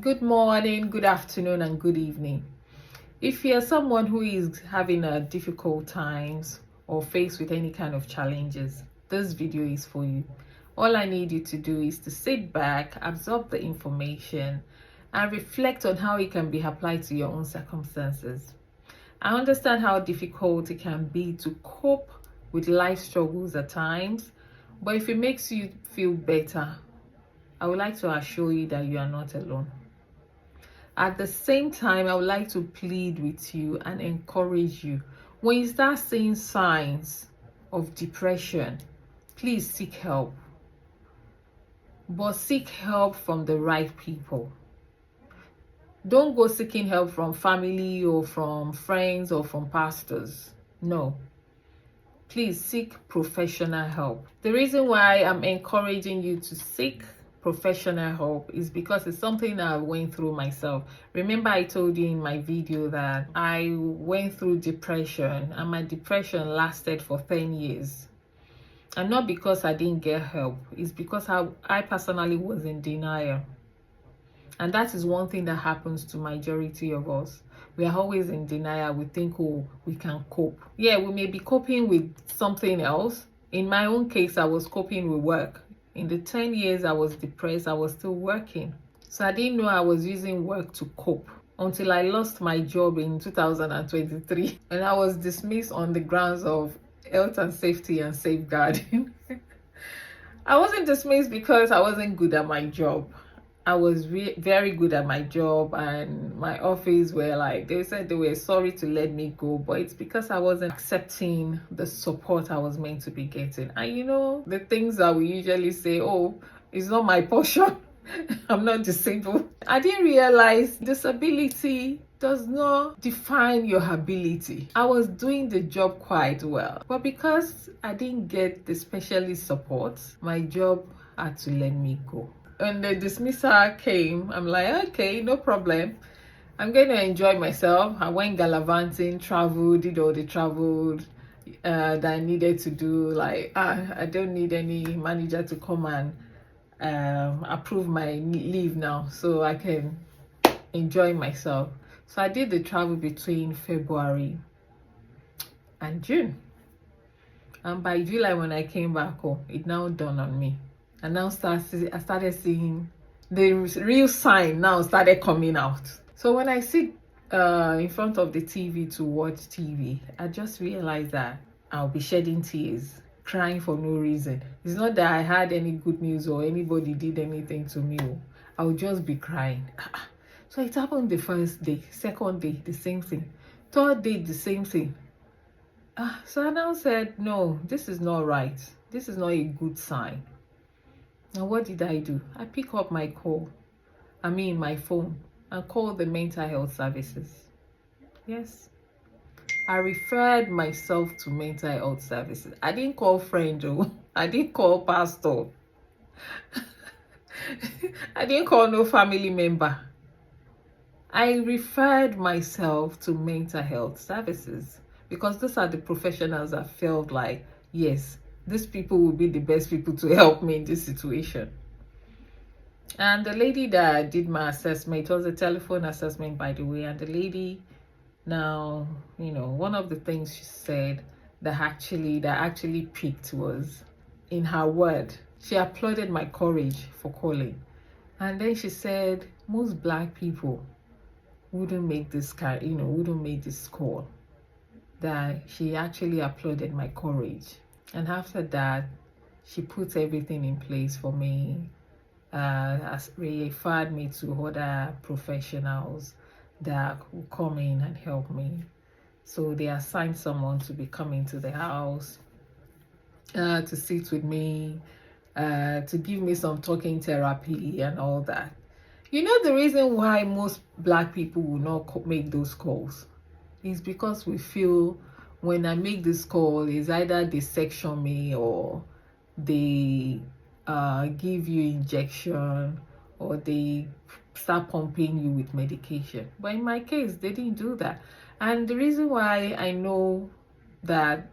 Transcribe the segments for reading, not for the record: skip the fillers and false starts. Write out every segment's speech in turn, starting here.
Good morning, good afternoon, and good evening. If you're someone who is having a difficult times or faced with any kind of challenges, this video is for you. All I need you to do is to sit back, absorb the information, and reflect on how it can be applied to your own circumstances. I understand how difficult it can be to cope with life struggles at times, but if it makes you feel better, I would like to assure you that you are not alone. At the same time, I would like to plead with you and encourage you. When you start seeing signs of depression, please seek help. But seek help from the right people. Don't go seeking help from family or from friends or from pastors. No. Please seek professional help. The reason why I'm encouraging you to seek professional help is because it's something I went through myself. Remember, I told you in my video that I went through depression, and my depression lasted for 10 years. And not because I didn't get help, it's because I personally was in denial. And that is one thing that happens to majority of us. We are always in denial. We think, oh, we can cope. Yeah, we may be coping with something else. In my own case, I was coping with work. In the 10 years I was depressed, I was still working. So I didn't know I was using work to cope until I lost my job in 2023. And I was dismissed on the grounds of health and safety and safeguarding. I wasn't dismissed because I wasn't good at my job. I was very good at my job, and my office were like, they said they were sorry to let me go, but it's because I wasn't accepting the support I was meant to be getting. And you know, the things that we usually say, oh, it's not my portion. I'm not disabled. I didn't realize disability does not define your ability. I was doing the job quite well, but because I didn't get the specialist support, my job had to let me go. When the dismissal came, I'm like, okay, no problem. I'm going to enjoy myself. I went gallivanting, traveled, did all the travel that I needed to do. Like, I don't need any manager to come and approve my leave now, so I can enjoy myself. So I did the travel between February and June. And by July, when I came back home, it now dawned on me. And now I started seeing the real sign now started coming out. So when I sit in front of the TV to watch TV, I just realized that I'll be shedding tears, crying for no reason. It's not that I had any good news or anybody did anything to me. I'll just be crying. So it happened the first day, second day, the same thing. Third day, the same thing. So I now said, no, this is not right. This is not a good sign. And what did I do? I pick up my phone and called the mental health services. Yes. I referred myself to mental health services. I didn't call friend, though. I didn't call pastor. I didn't call no family member. I referred myself to mental health services because those are the professionals that felt like, yes, these people will be the best people to help me in this situation. And the lady that did my assessment, it was a telephone assessment, by the way, and the lady now, you know, one of the things she said that actually piqued was, in her word, she applauded my courage for calling. And then she said, most Black people wouldn't make this call. That she actually applauded my courage. And after that, she put everything in place for me, referred me to other professionals that will come in and help me. So they assigned someone to be coming to the house to sit with me, to give me some talking therapy and all that. You know, the reason why most Black people will not make those calls is because we feel, when I make this call, is either they section me or they give you injection or they start pumping you with medication. But in my case, they didn't do that. And the reason why I know that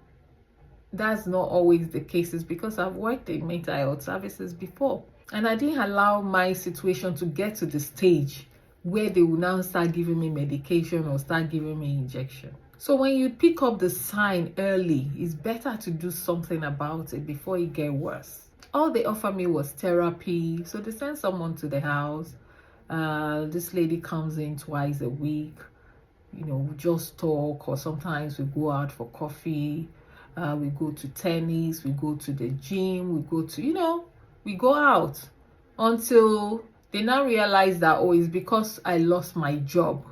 that's not always the case is because I've worked in mental health services before. And I didn't allow my situation to get to the stage where they will now start giving me medication or start giving me injection. So when you pick up the sign early, it's better to do something about it before it gets worse. All they offered me was therapy. So they sent someone to the house. This lady comes in twice a week. We just talk, or sometimes we go out for coffee. We go to tennis, we go to the gym, we go to, we go out until they now realize that, oh, it's because I lost my job.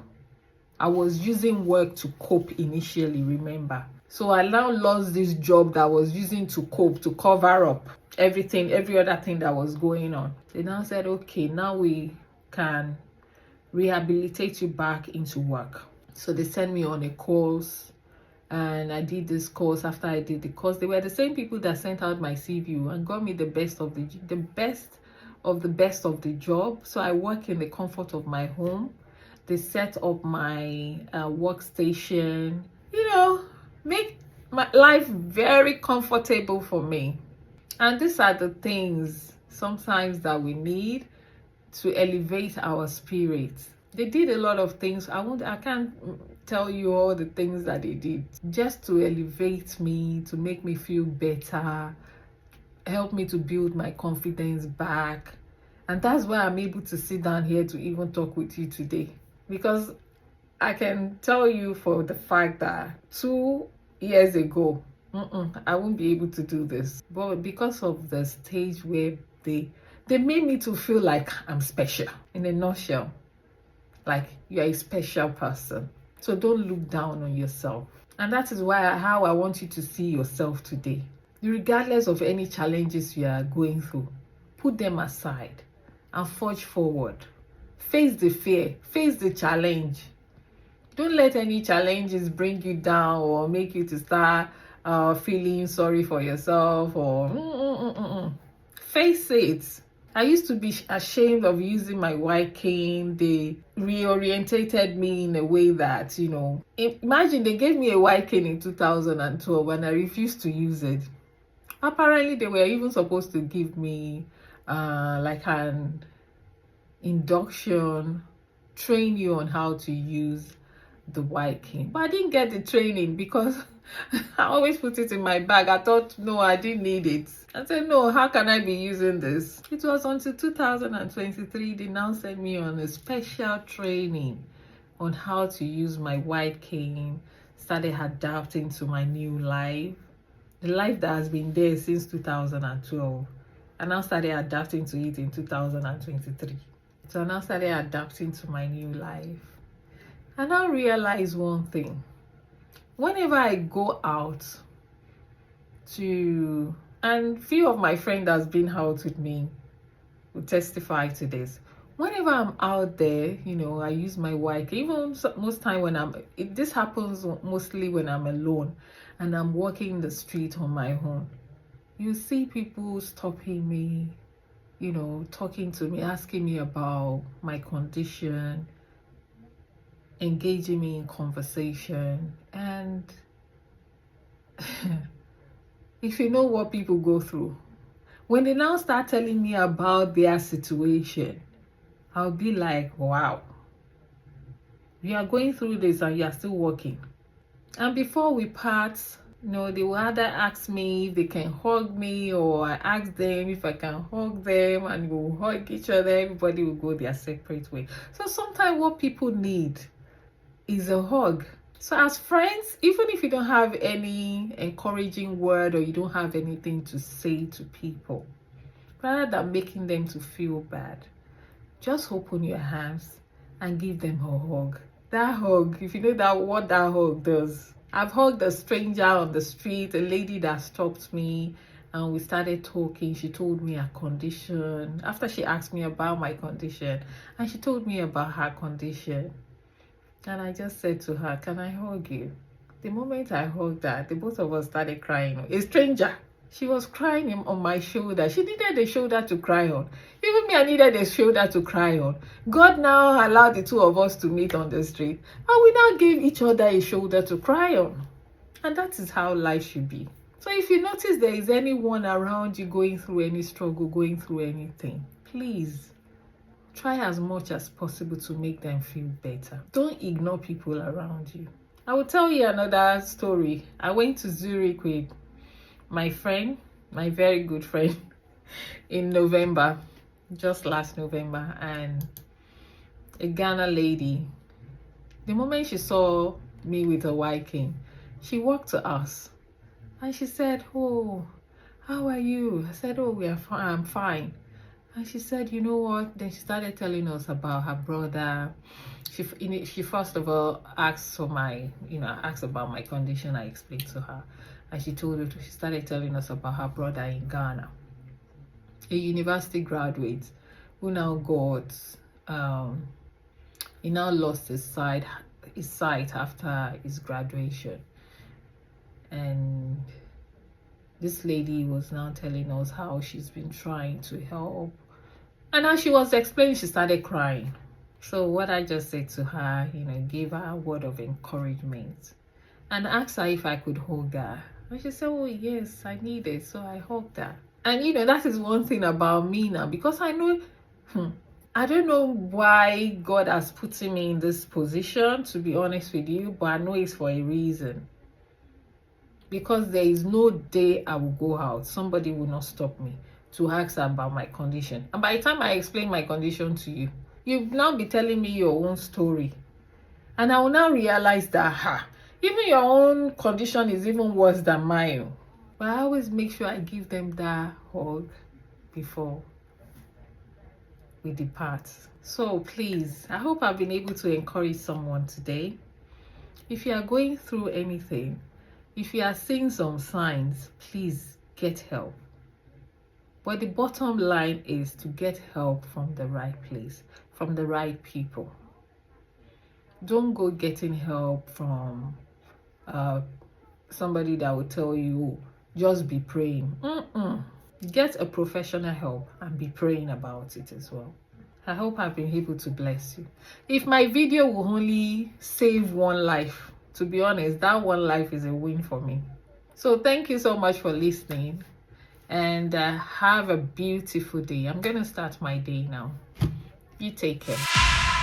I was using work to cope initially, remember? So I now lost this job that I was using to cope, to cover up every other thing that was going on. They now said, okay, now we can rehabilitate you back into work. So they sent me on a course, and I did this course. After I did the course, they were the same people that sent out my CV and got me the best of the job. So I work in the comfort of my home. They set up my workstation, make my life very comfortable for me. And these are the things sometimes that we need to elevate our spirits. They did a lot of things. I can't tell you all the things that they did just to elevate me, to make me feel better, help me to build my confidence back. And that's why I'm able to sit down here to even talk with you today, because I can tell you for the fact that 2 years ago, I won't be able to do this. But because of the stage where they made me to feel like I'm special. In a nutshell, like you're a special person. So don't look down on yourself. And that is how I want you to see yourself today. Regardless of any challenges you are going through, put them aside and forge forward. Face the fear, face the challenge. Don't let any challenges bring you down or make you to start feeling sorry for yourself or face it. I used to be ashamed of using my white cane. They reorientated me in a way that, imagine they gave me a white cane in 2012 and I refused to use it. Apparently, they were even supposed to give me like an induction, train you on how to use the white cane. But I didn't get the training because I always put it in my bag. I thought, no, I didn't need it. I said, no, how can I be using this? It was until 2023 they now sent me on a special training on how to use my white cane, started adapting to my new life, the life that has been there since 2012. I now started adapting to it in 2023. So I now started adapting to my new life. I now realize one thing. Whenever I go out and few of my friends that's been out with me will testify to this. Whenever I'm out there, I use my white cane. Even most time this happens mostly when I'm alone and I'm walking the street on my own. You see people stopping me, talking to me, asking me about my condition, engaging me in conversation. And if you know what people go through, when they now start telling me about their situation, I'll be like, wow, you are going through this and you are still working. And before we part, they will either ask me if they can hug me, or I ask them if I can hug them, and we'll hug each other. Everybody will go their separate way. So sometimes what people need is a hug. So as friends, even if you don't have any encouraging word or you don't have anything to say to people, rather than making them to feel bad, just open your hands and give them a hug. That hug, if you know what that hug does. I've hugged a stranger on the street, a lady that stopped me, and we started talking. She told me her condition. After she asked me about my condition, and she told me about her condition. And I just said to her, can I hug you? The moment I hugged her, the both of us started crying. A stranger. She was crying on my shoulder. She needed a shoulder to cry on. Even me, I needed a shoulder to cry on. God now allowed the two of us to meet on the street. And we now gave each other a shoulder to cry on. And that is how life should be. So if you notice there is anyone around you going through any struggle, going through anything, please try as much as possible to make them feel better. Don't ignore people around you. I will tell you another story. I went to Zurich with my friend, my very good friend, in November, just last November, and a Ghana lady, the moment she saw me with a white king, she walked to us and she said, "Oh, how are you?" I said, "Oh, I'm fine." And she said, "You know what?" Then she started telling us about her brother. She first of all asked for asked about my condition. I explained to her, and she started telling us about her brother in Ghana, a university graduate who now he now lost his sight after his graduation. And this lady was now telling us how she's been trying to help, and as she was explaining, she started crying. So what I just said to her, gave her a word of encouragement and asked her if I could hug her. And she said, "Oh yes, I need it." So I hugged her. And that is one thing about me now, because I know I don't know why God has put me in this position, to be honest with you, but I know it's for a reason. Because there is no day I will go out, somebody will not stop me to ask about my condition. And by the time I explain my condition to you, you'll now be telling me your own story. And I will now realize that, even your own condition is even worse than mine. But I always make sure I give them that hug before we depart. So please, I hope I've been able to encourage someone today. If you are going through anything, if you are seeing some signs, please get help. But the bottom line is to get help from the right place, from the right people. Don't go getting help from somebody that will tell you, just be praying. Get a professional help and be praying about it as well. I hope I've been able to bless you. If my video will only save one life, to be honest, that one life is a win for me. So thank you so much for listening, and have a beautiful day. I'm gonna start my day now. You take care.